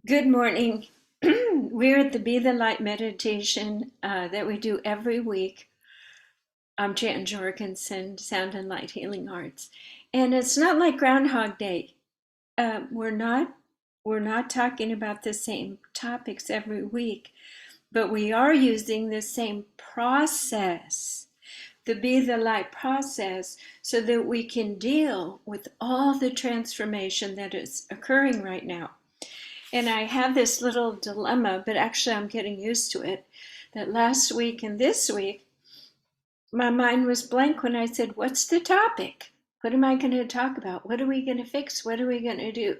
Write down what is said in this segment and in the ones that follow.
Good morning. We're at the Be the Light meditation that we do every week. I'm Jan Jorgensen, Sound and Light Healing Arts, and it's not like Groundhog Day. We're not talking about the same topics every week, but we are using the same process, the Be the Light process, so that we can deal with all the transformation that is occurring right now. And I have this little dilemma, but actually I'm getting used to it, that last week and this week, my mind was blank when I said, what's the topic? What am I going to talk about? What are we going to fix? What are we going to do?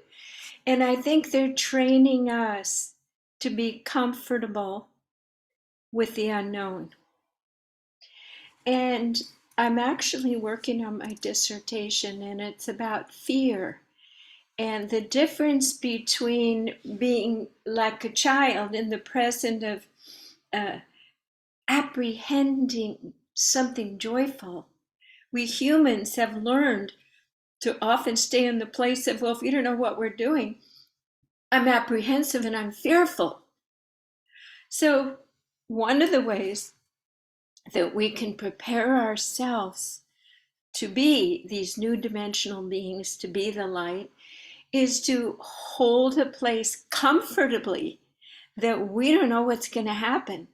And I think they're training us to be comfortable with the unknown. And I'm actually working on my dissertation, and it's about fear and the difference between being like a child in the present of uh, apprehending something joyful. We humans have learned to often stay in the place of, well, if you don't know what we're doing, I'm apprehensive and I'm fearful. So, one of the ways that we can prepare ourselves to be these new dimensional beings, to be the light, is to hold a place comfortably that we don't know what's going to happen.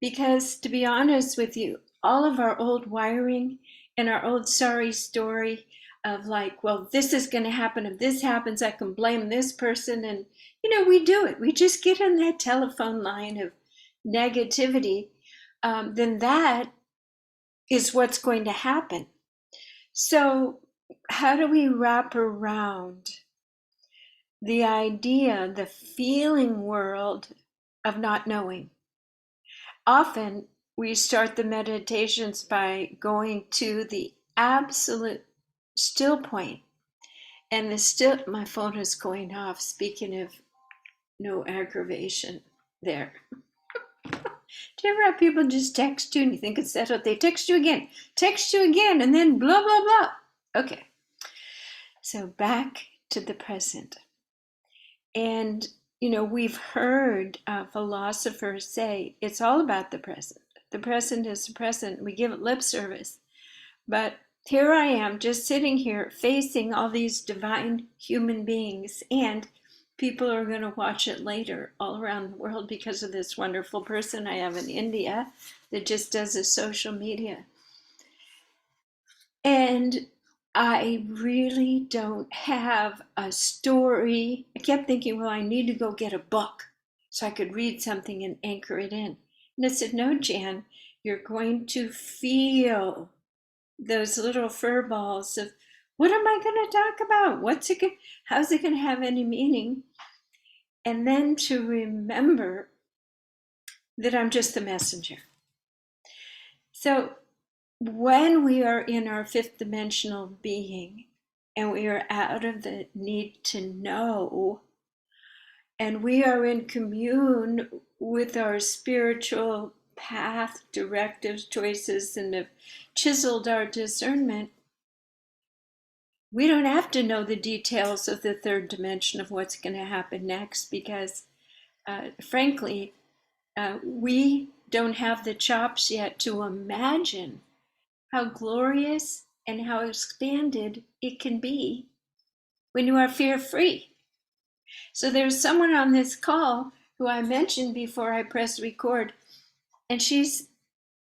Because to be honest with you, all of our old wiring and our old sorry story of like, well, this is going to happen. If this happens, I can blame this person. And, we do it. We just get on that telephone line of negativity. Then that is what's going to happen. So, how do we wrap around the idea, the feeling world of not knowing? Often we start the meditations by going to the absolute still point. And my phone is going off. Speaking of no aggravation there. Do you ever have people just text you and you think it's settled? They text you again, and then blah, blah, blah. Okay. So back to the present. And, we've heard philosophers say it's all about the present. The present is the present. We give it lip service. But here I am, just sitting here facing all these divine human beings, and people are going to watch it later all around the world because of this wonderful person I have in India that just does a social media. And I really don't have a story. I kept thinking, well, I need to go get a book so I could read something and anchor it in. And I said, no, Jan, you're going to feel those little fur balls of what am I going to talk about? How's it going to have any meaning? And then to remember that I'm just the messenger. So when we are in our fifth dimensional being and we are out of the need to know, and we are in commune with our spiritual path, directives, choices, and have chiseled our discernment, we don't have to know the details of the third dimension of what's going to happen next because, frankly, we don't have the chops yet to imagine how glorious and how expanded it can be when you are fear free. So there's someone on this call who I mentioned before I pressed record, and she's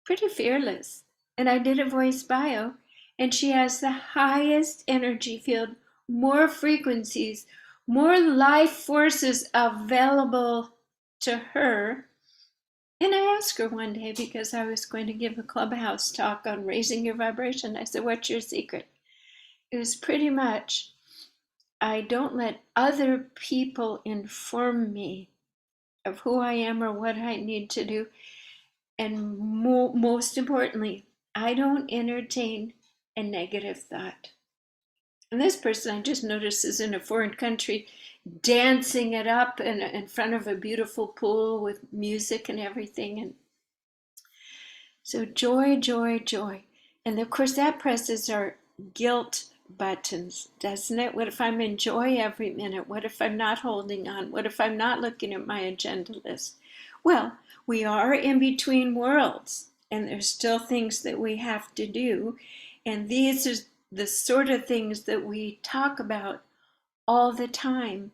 pretty fearless. And I did a voice bio, and she has the highest energy field, more frequencies, more life forces available to her. And I asked her one day because I was going to give a clubhouse talk on raising your vibration. I said, what's your secret? It was pretty much, I don't let other people inform me of who I am or what I need to do. And most importantly, I don't entertain a negative thought. And this person I just noticed is in a foreign country dancing it up in front of a beautiful pool with music and everything. And so joy, joy, joy. And of course, that presses our guilt buttons, doesn't it? What if I'm enjoy every minute? What if I'm not holding on? What if I'm not looking at my agenda list? Well, we are in between worlds, and there's still things that we have to do. And these are the sort of things that we talk about all the time,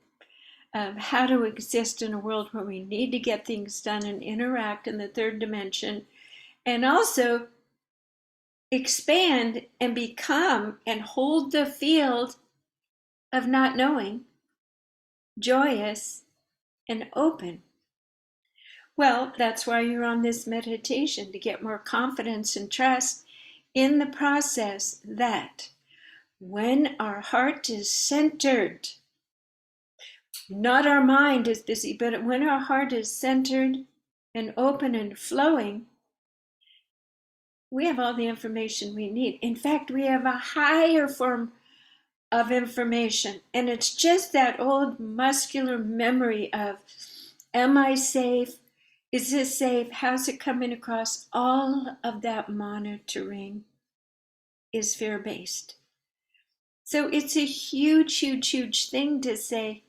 of how to exist in a world where we need to get things done and interact in the third dimension, and also expand and become and hold the field of not knowing, joyous and open. Well, that's why you're on this meditation, to get more confidence and trust in the process, that when our heart is centered, not our mind is busy, but when our heart is centered and open and flowing, we have all the information we need. In fact, we have a higher form of information, and it's just that old muscular memory of, am I safe? Is this safe? How's it coming across? All of that monitoring is fear-based. So it's a huge, huge, huge thing to say,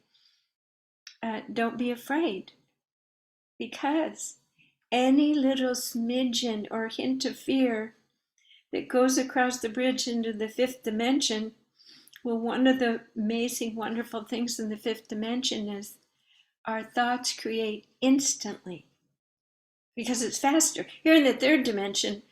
don't be afraid, because any little smidgen or hint of fear that goes across the bridge into the fifth dimension, well, one of the amazing, wonderful things in the fifth dimension is our thoughts create instantly, because it's faster. Here in the third dimension,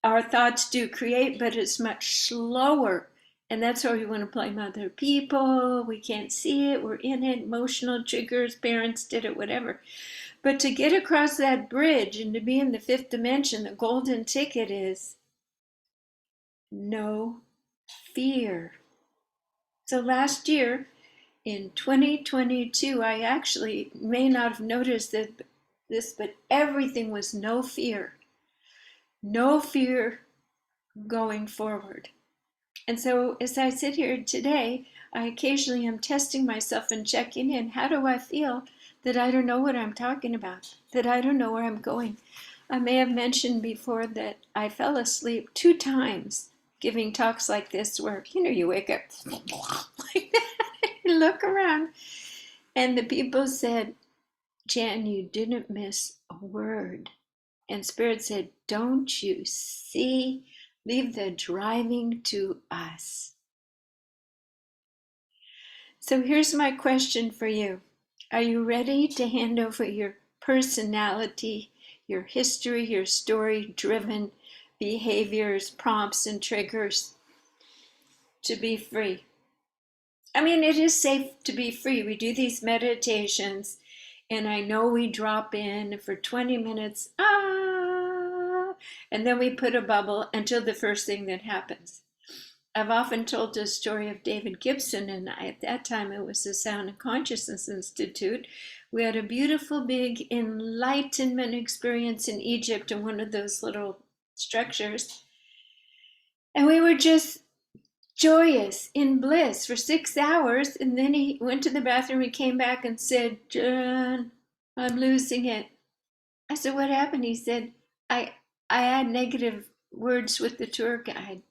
our thoughts do create, but it's much slower. And that's why we want to blame other people. We can't see it. We're in it. Emotional triggers, parents did it, whatever. But to get across that bridge and to be in the fifth dimension, the golden ticket is no fear. So last year, in 2022, I actually may not have noticed this, but everything was no fear. No fear going forward. And so as I sit here today, I occasionally am testing myself and checking in. How do I feel that I don't know what I'm talking about, that I don't know where I'm going? I may have mentioned before that I fell asleep 2 times giving talks like this, where, you wake up like that, you look around, and the people said, Jan, you didn't miss a word. And Spirit said, don't you see? Leave the driving to us. So here's my question for you. Are you ready to hand over your personality, your history, your story-driven behaviors, prompts, and triggers to be free? I mean, it is safe to be free. We do these meditations, and I know we drop in for 20 minutes, and then we put a bubble until the first thing that happens. I've often told the story of David Gibson, and at that time it was the Sound and Consciousness Institute. We had a beautiful big enlightenment experience in Egypt in one of those little structures. And we were just joyous, in bliss for 6 hours. And then he went to the bathroom and came back and said, John, I'm losing it. I said, what happened? He said, I had negative words with the tour guide.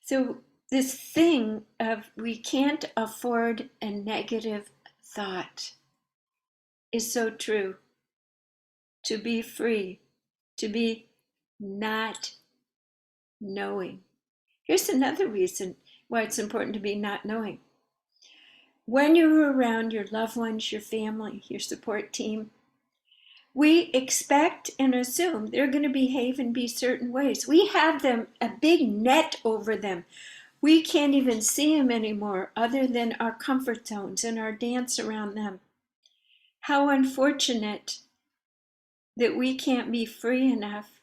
So this thing of we can't afford a negative thought is so true. To be free, to be not knowing. Here's another reason why it's important to be not knowing. When you're around your loved ones, your family, your support team, we expect and assume they're going to behave and be certain ways. We have them, a big net over them. We can't even see them anymore other than our comfort zones and our dance around them. How unfortunate that we can't be free enough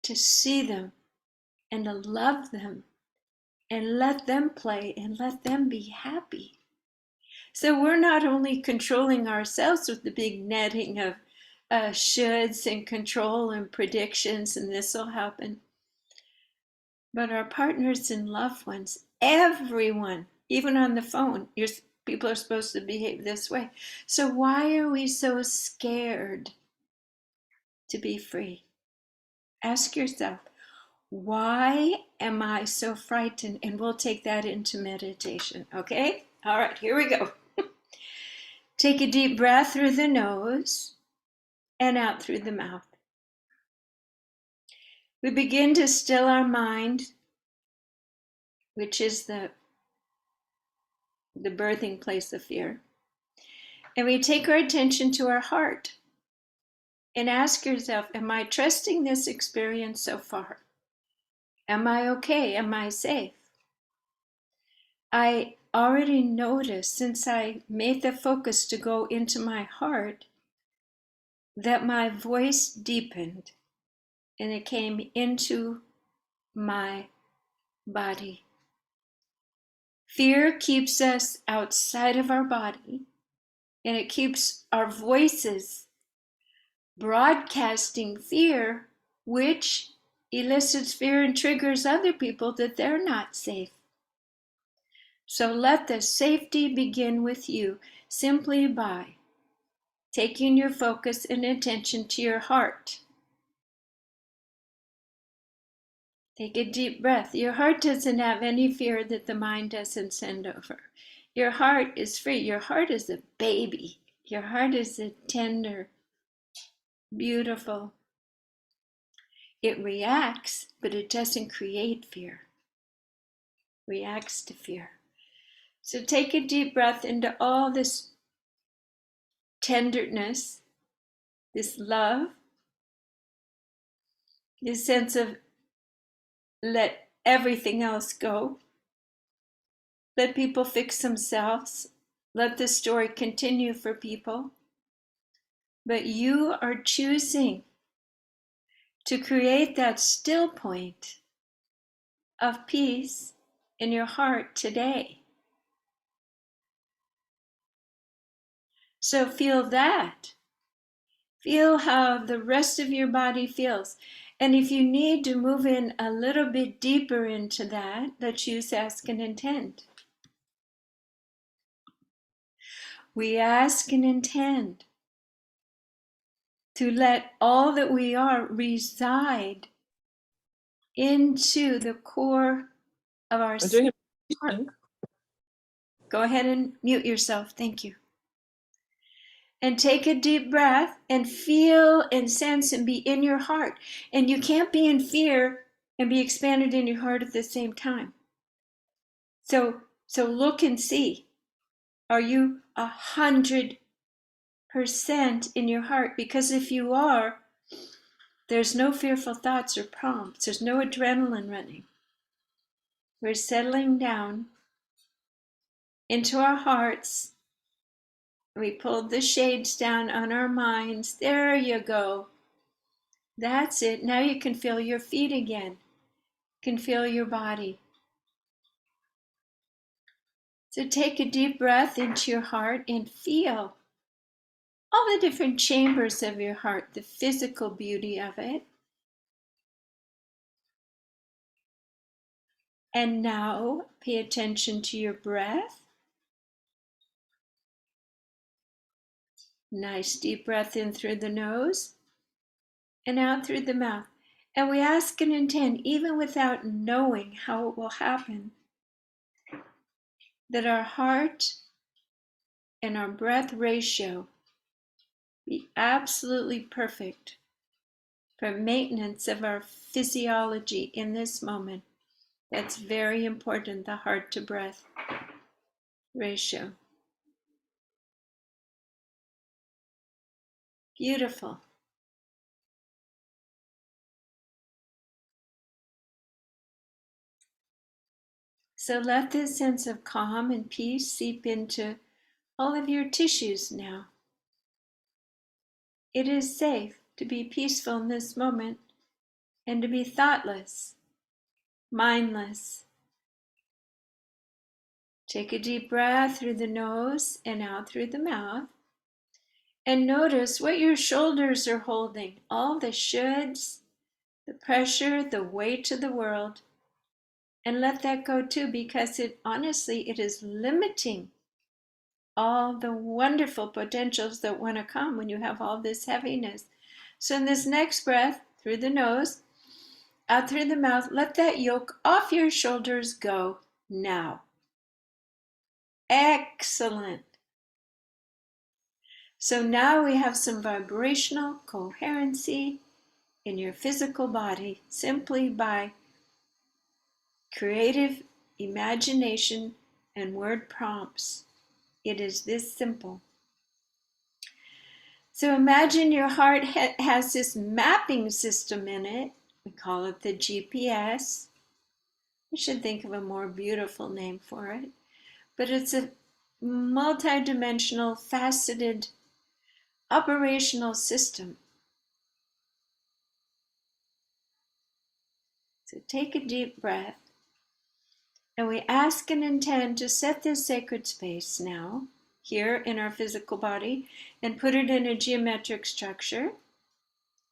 to see them and to love them and let them play and let them be happy. So we're not only controlling ourselves with the big netting of shoulds and control and predictions, and this will happen, but our partners and loved ones, everyone, even on the phone, people are supposed to behave this way. So why are we so scared to be free? Ask yourself, Why am I so frightened? And we'll take that into meditation, okay? All right, here we go. Take a deep breath through the nose and out through the mouth. We begin to still our mind, which is the birthing place of fear. And we take our attention to our heart and ask yourself, am I trusting this experience so far? Am I okay? Am I safe? I already noticed since I made the focus to go into my heart that my voice deepened and it came into my body. Fear keeps us outside of our body, and it keeps our voices broadcasting fear, which elicits fear and triggers other people that they're not safe. So let the safety begin with you simply by taking your focus and attention to your heart. Take a deep breath. Your heart doesn't have any fear that the mind doesn't send over. Your heart is free. Your heart is a baby. Your heart is a tender, beautiful. It reacts, but it doesn't create fear. It reacts to fear. So take a deep breath into all this tenderness, this love, this sense of let everything else go. Let people fix themselves. Let the story continue for people. But you are choosing to create that still point of peace in your heart today. So feel that. Feel how the rest of your body feels. And if you need to move in a little bit deeper into that, let's use ask and intend. We ask and intend to let all that we are reside into the core of our spirit. Go ahead and mute yourself. Thank you. And take a deep breath and feel and sense and be in your heart. And you can't be in fear and be expanded in your heart at the same time. So look and see. Are you 100% in your heart? Because if you are, there's no fearful thoughts or prompts. There's no adrenaline running. We're settling down into our hearts. We pulled the shades down on our minds. There you go. That's it. Now you can feel your feet again. You can feel your body. So take a deep breath into your heart and feel all the different chambers of your heart, the physical beauty of it. And now pay attention to your breath. Nice deep breath in through the nose and out through the mouth. And we ask and intend, even without knowing how it will happen, that our heart and our breath ratio be absolutely perfect for maintenance of our physiology in this moment. That's very important, the heart to breath ratio. Beautiful. So let this sense of calm and peace seep into all of your tissues now. It is safe to be peaceful in this moment and to be thoughtless, mindless. Take a deep breath through the nose and out through the mouth. And notice what your shoulders are holding, all the shoulds, the pressure, the weight of the world. And let that go too, because it is limiting all the wonderful potentials that want to come when you have all this heaviness. So in this next breath, through the nose, Out through the mouth. Let that yoke off your shoulders go now. Excellent. So now we have some vibrational coherency in your physical body simply by creative imagination and word prompts. It is this simple. So imagine your heart has this mapping system in it. We call it the GPS. You should think of a more beautiful name for it. But it's a multi-dimensional, faceted, operational system. So take a deep breath. And we ask and intend to set this sacred space now, here in our physical body, and put it in a geometric structure.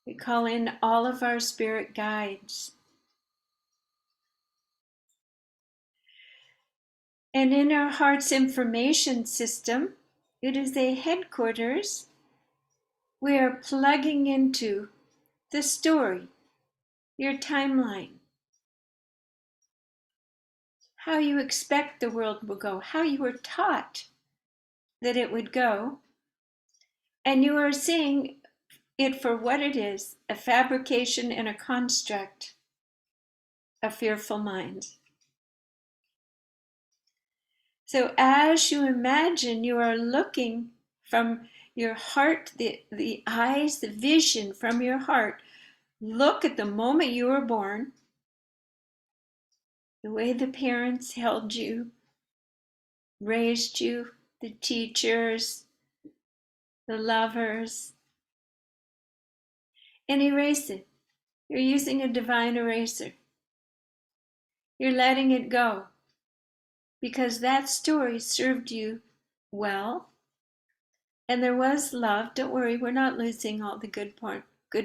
We call in all of our spirit guides. And in our heart's information system, it is a headquarters. We are plugging into the story, your timeline, how you expect the world will go, how you were taught that it would go, and you are seeing it for what it is, a fabrication and a construct of fearful minds. So as you imagine, you are looking from your heart, the eyes, the vision from your heart. Look at the moment you were born, the way the parents held you, raised you, the teachers, the lovers, and erase it. You're using a divine eraser. You're letting it go because that story served you well, and there was love. Don't worry, we're not losing all the good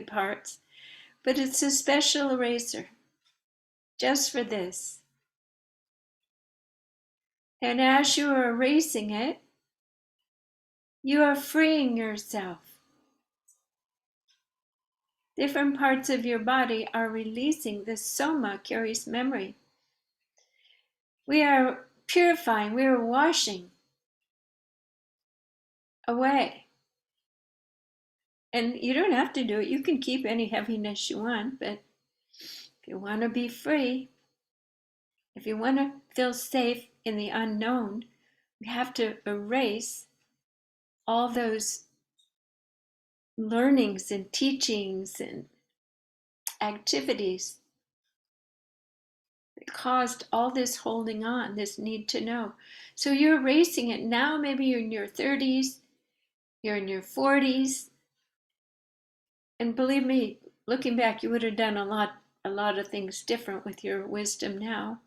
parts, but it's a special eraser just for this. And as you are erasing it, you are freeing yourself. Different parts of your body are releasing. The soma carries memory. We are purifying, we are washing away. And you don't have to do it. You can keep any heaviness you want, but if you want to be free, if you want to feel safe in the unknown, you have to erase all those learnings and teachings and activities that caused all this holding on, this need to know. So you're erasing it now. Maybe you're in your 30s, you're in your 40s, and believe me, looking back, you would have done a lot of things different with your wisdom now.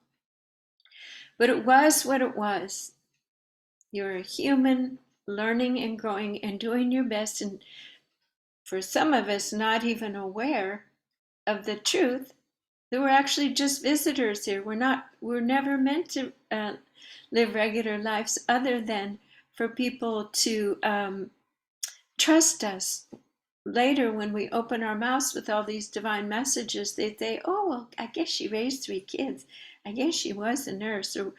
But it was what it was. You're a human, learning and growing and doing your best, and for some of us not even aware of the truth that we're actually just visitors here. We're never meant to live regular lives other than for people to trust us. Later, when we open our mouths with all these divine messages, they say, oh, well, I guess she raised 3 kids. I guess she was a nurse. Or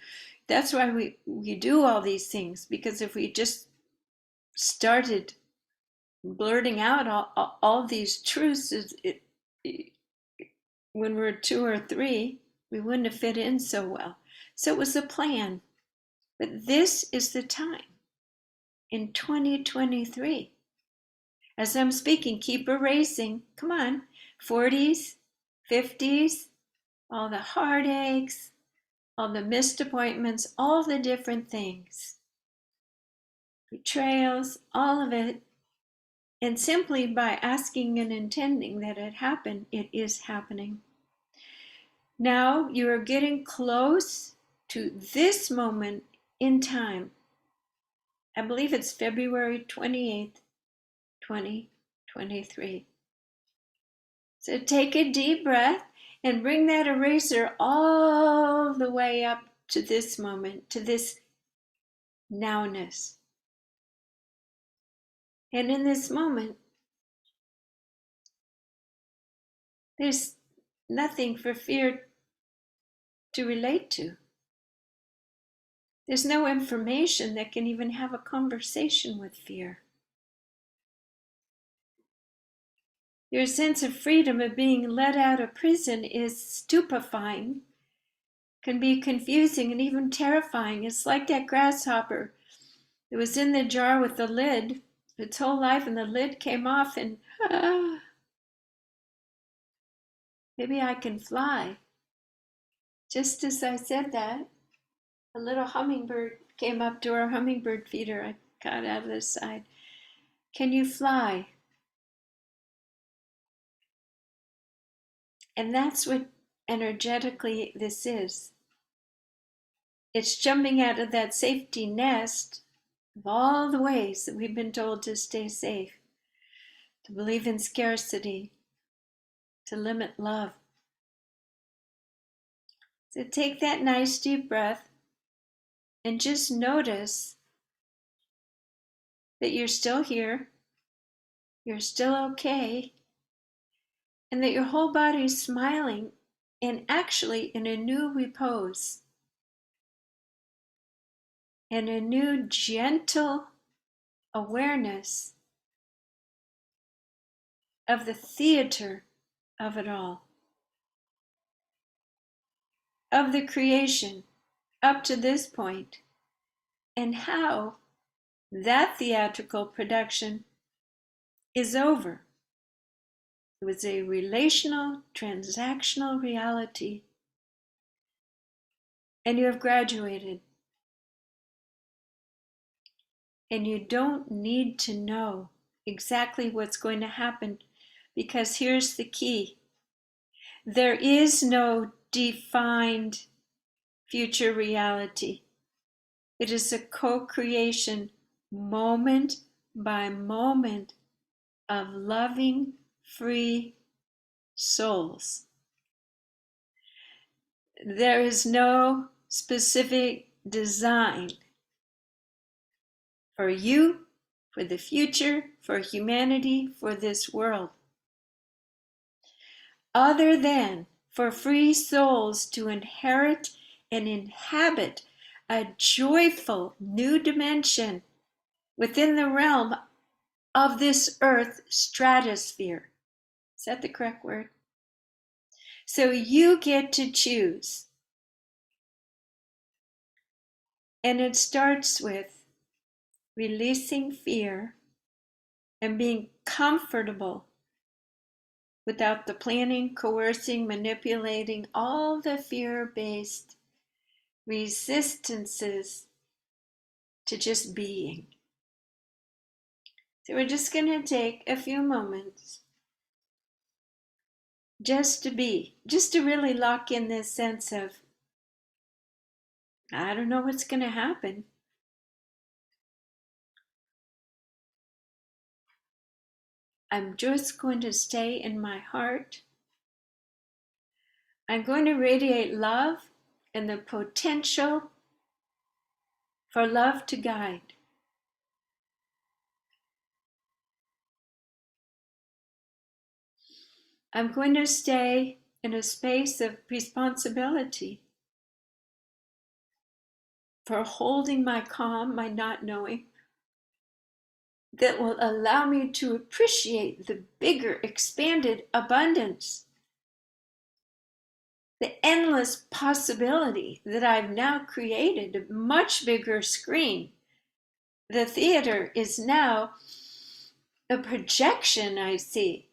that's why we do all these things, because if we just started blurting out all these truths when we're 2 or 3, we wouldn't have fit in so well. So it was a plan. But this is the time in 2023. As I'm speaking, keep erasing. Come on. 40s, 50s, all the heartaches, all the missed appointments, all the different things. Betrayals, all of it. And simply by asking and intending that it happen, it is happening. Now you are getting close to this moment in time. I believe it's February 28th, 2023. So take a deep breath and bring that eraser all the way up to this moment, to this nowness. And in this moment, there's nothing for fear to relate to. There's no information that can even have a conversation with fear. Your sense of freedom of being let out of prison is stupefying, can be confusing and even terrifying. It's like that grasshopper that was in the jar with the lid its whole life, and the lid came off, and maybe I can fly. Just as I said that, a little hummingbird came up to our hummingbird feeder. I got out of the side. Can you fly? And that's what energetically this is. It's jumping out of that safety nest of all the ways that we've been told to stay safe, to believe in scarcity, to limit love. So take that nice deep breath and just notice that you're still here, you're still okay, and that your whole body is smiling and actually in a new repose and a new gentle awareness of the theater of it all, of the creation up to this point, and how that theatrical production is over. It was a relational, transactional reality, and you have graduated. And you don't need to know exactly what's going to happen, because here's the key. There is no defined future reality. It is a co-creation, moment by moment, of loving, free souls. There is no specific design for you, for the future, for humanity, for this world, other than for free souls to inherit and inhabit a joyful new dimension within the realm of this earth stratosphere. Is that the correct word? So you get to choose. And it starts with releasing fear and being comfortable without the planning, coercing, manipulating, all the fear-based resistances to just being. So we're just going to take a few moments just to be, just to really lock in this sense of, I don't know what's going to happen. I'm just going to stay in my heart. I'm going to radiate love and the potential for love to guide. I'm going to stay in a space of responsibility for holding my calm, my not knowing, that will allow me to appreciate the bigger, expanded abundance, the endless possibility that I've now created, a much bigger screen. The theater is now a projection I see,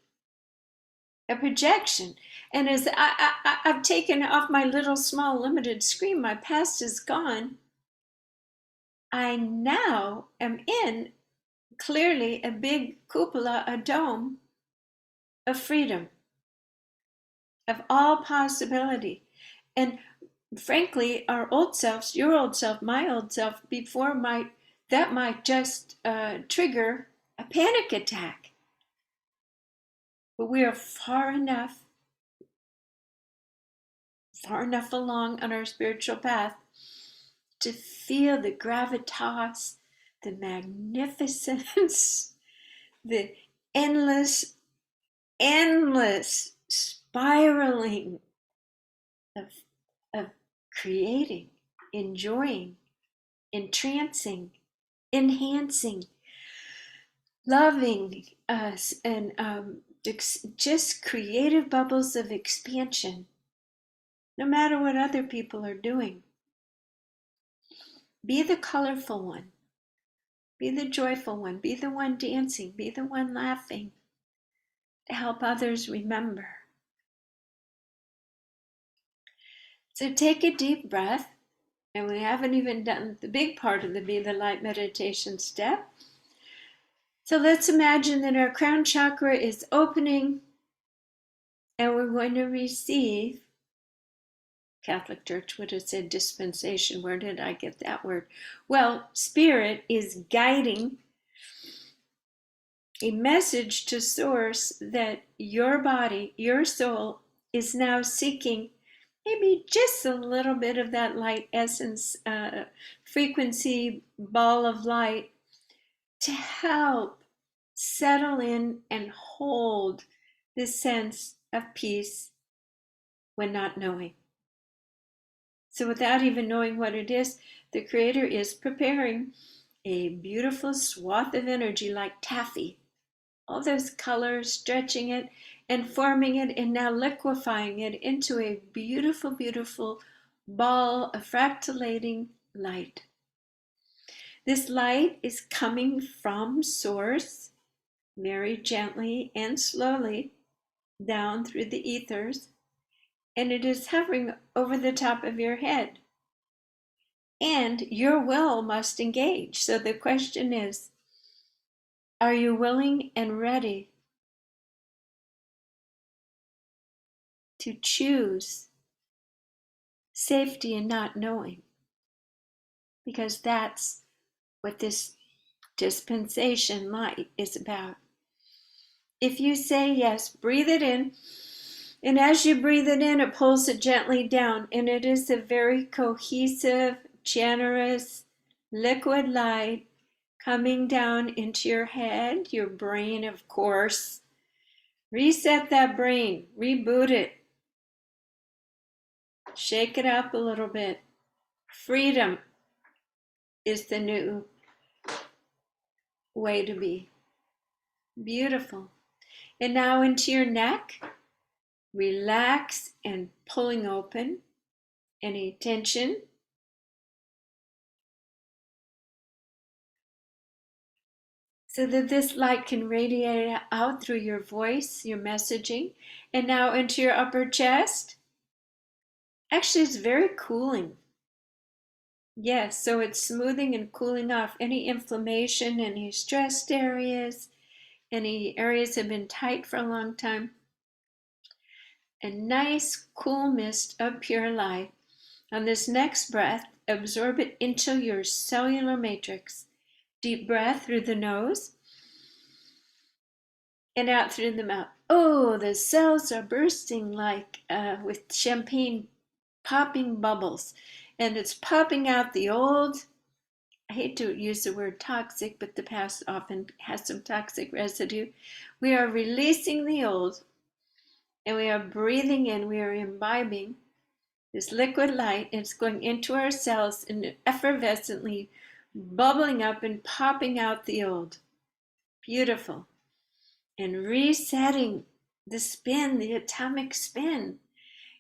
a projection. And as I've taken off my little small limited screen, my past is gone. I now am in clearly a big cupola, a dome of freedom, of all possibility. And frankly, our old selves, your old self, my old self, before that might just trigger a panic attack. But we are far enough along on our spiritual path to feel the gravitas, the magnificence, the endless spiraling of, of creating, enjoying, entrancing, enhancing, loving us, and just creative bubbles of expansion, no matter what other people are doing. Be the colorful one. Be the joyful one. Be the one dancing. Be the one laughing to help others remember. So take a deep breath. And we haven't even done the big part of the Be the Light meditation step. So let's imagine that our crown chakra is opening and we're going to receive, Catholic Church would have said dispensation. Where did I get that word? Well, Spirit is guiding a message to Source that your body, your soul, is now seeking maybe just a little bit of that light essence, frequency ball of light to help settle in and hold this sense of peace when not knowing. So without even knowing what it is, the Creator is preparing a beautiful swath of energy like taffy. All those colors, stretching it and forming it and now liquefying it into a beautiful, beautiful ball of fractalating light. This light is coming from Source, very gently and slowly down through the ethers, and it is hovering over the top of your head. And your will must engage. So the question is, are you willing and ready to choose safety and not knowing? Because that's what this dispensation light is about. If you say yes, breathe it in. And as you breathe it in, it pulls it gently down. And it is a very cohesive, generous, liquid light coming down into your head, your brain, of course. Reset that brain, reboot it. Shake it up a little bit. Freedom is the new way to be. Beautiful. And now into your neck. Relax and pulling open any tension. So that this light can radiate out through your voice, your messaging. And now into your upper chest. Actually, it's very cooling. Yes, so it's smoothing and cooling off any inflammation, any stressed areas, any areas that have been tight for a long time. A nice cool mist of pure light. On this next breath, absorb it into your cellular matrix. Deep breath through the nose and out through the mouth. Oh, the cells are bursting like with champagne popping bubbles. And it's popping out the old, I hate to use the word toxic, but the past often has some toxic residue. We are releasing the old and we are breathing in, we are imbibing this liquid light. It's going into our cells and effervescently bubbling up and popping out the old. Beautiful. And resetting the spin, the atomic spin.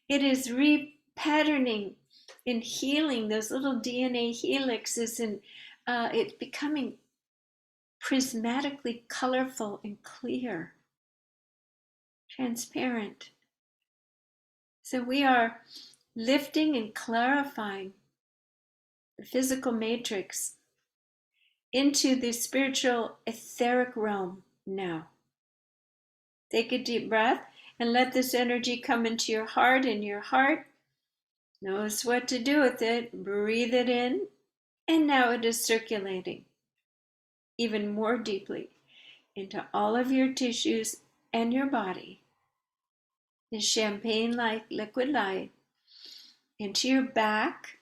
It is repatterning and healing those little DNA helixes, and it's becoming prismatically colorful and clear, transparent. So we are lifting and clarifying the physical matrix into the spiritual etheric realm now. Take a deep breath and let this energy come into your heart, and your heart knows what to do with it. Breathe it in, and now it is circulating even more deeply into all of your tissues and your body. The champagne-like liquid light into your back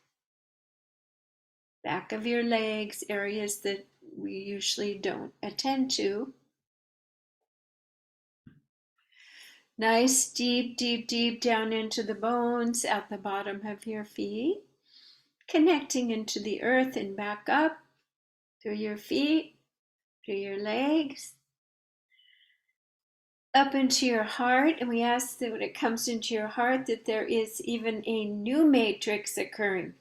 of your legs, areas that we usually don't attend to. Nice, deep, deep, deep down into the bones at the bottom of your feet. Connecting into the earth and back up through your feet, through your legs, up into your heart. And we ask that when it comes into your heart that there is even a new matrix occurring.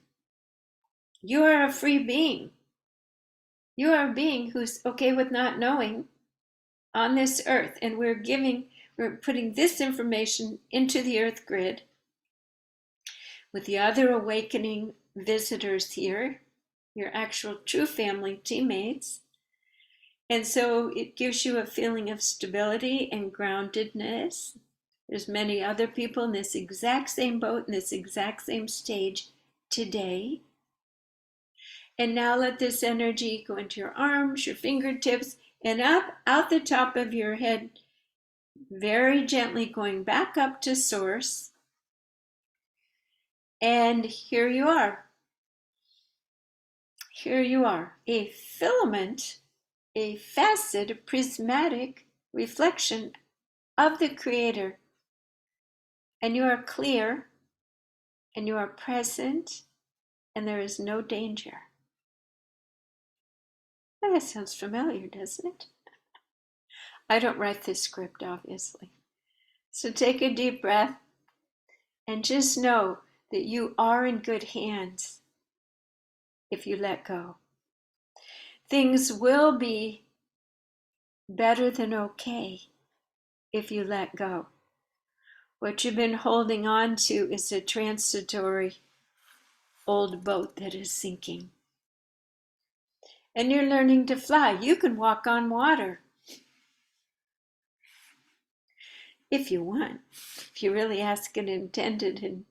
You are a free being. You are a being who's okay with not knowing on this earth. And we're putting this information into the earth grid with the other awakening visitors here, your actual true family teammates. And so it gives you a feeling of stability and groundedness. There's many other people in this exact same boat, in this exact same stage today. And now let this energy go into your arms, your fingertips, and up out the top of your head, very gently going back up to source. And here you are. Here you are, a filament, a facet, a prismatic reflection of the Creator. And you are clear, and you are present, and there is no danger. Well, that sounds familiar, doesn't it? I don't write this script, obviously. So take a deep breath and just know that you are in good hands if you let go. Things will be better than okay if you let go. What you've been holding on to is a transitory old boat that is sinking. And you're learning to fly. You can walk on water if you want, if you really ask it intended in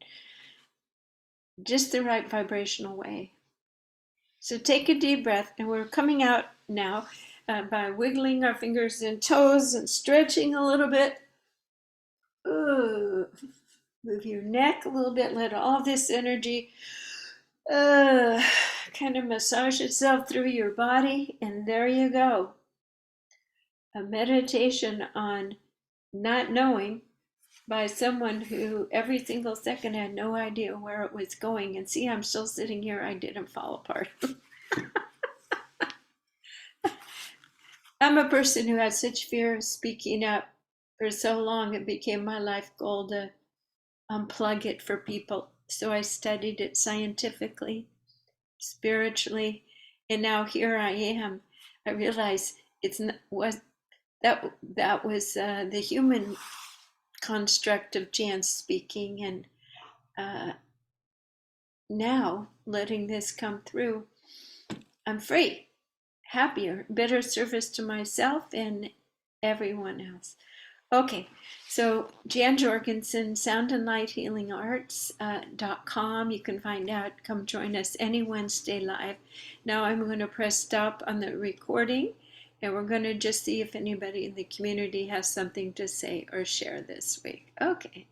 just the right vibrational way. So take a deep breath, and we're coming out now by wiggling our fingers and toes and stretching a little bit. Ooh. Move your neck a little bit, let all this energy kind of massage itself through your body, and there you go. A meditation on not knowing by someone who every single second had no idea where it was going. And see, I'm still sitting here, I didn't fall apart. I'm a person who had such fear of speaking up for so long. It became my life goal to unplug it for people. So I studied it scientifically, spiritually, and now here I am. I realize that was the human construct of Jan speaking, and now letting this come through, I'm free, happier, better service to myself and everyone else. Okay, so Jan Jorgensen, soundandlighthealingarts.com. You can find out, come join us any Wednesday live. Now I'm going to press stop on the recording, and we're going to just see if anybody in the community has something to say or share this week. Okay.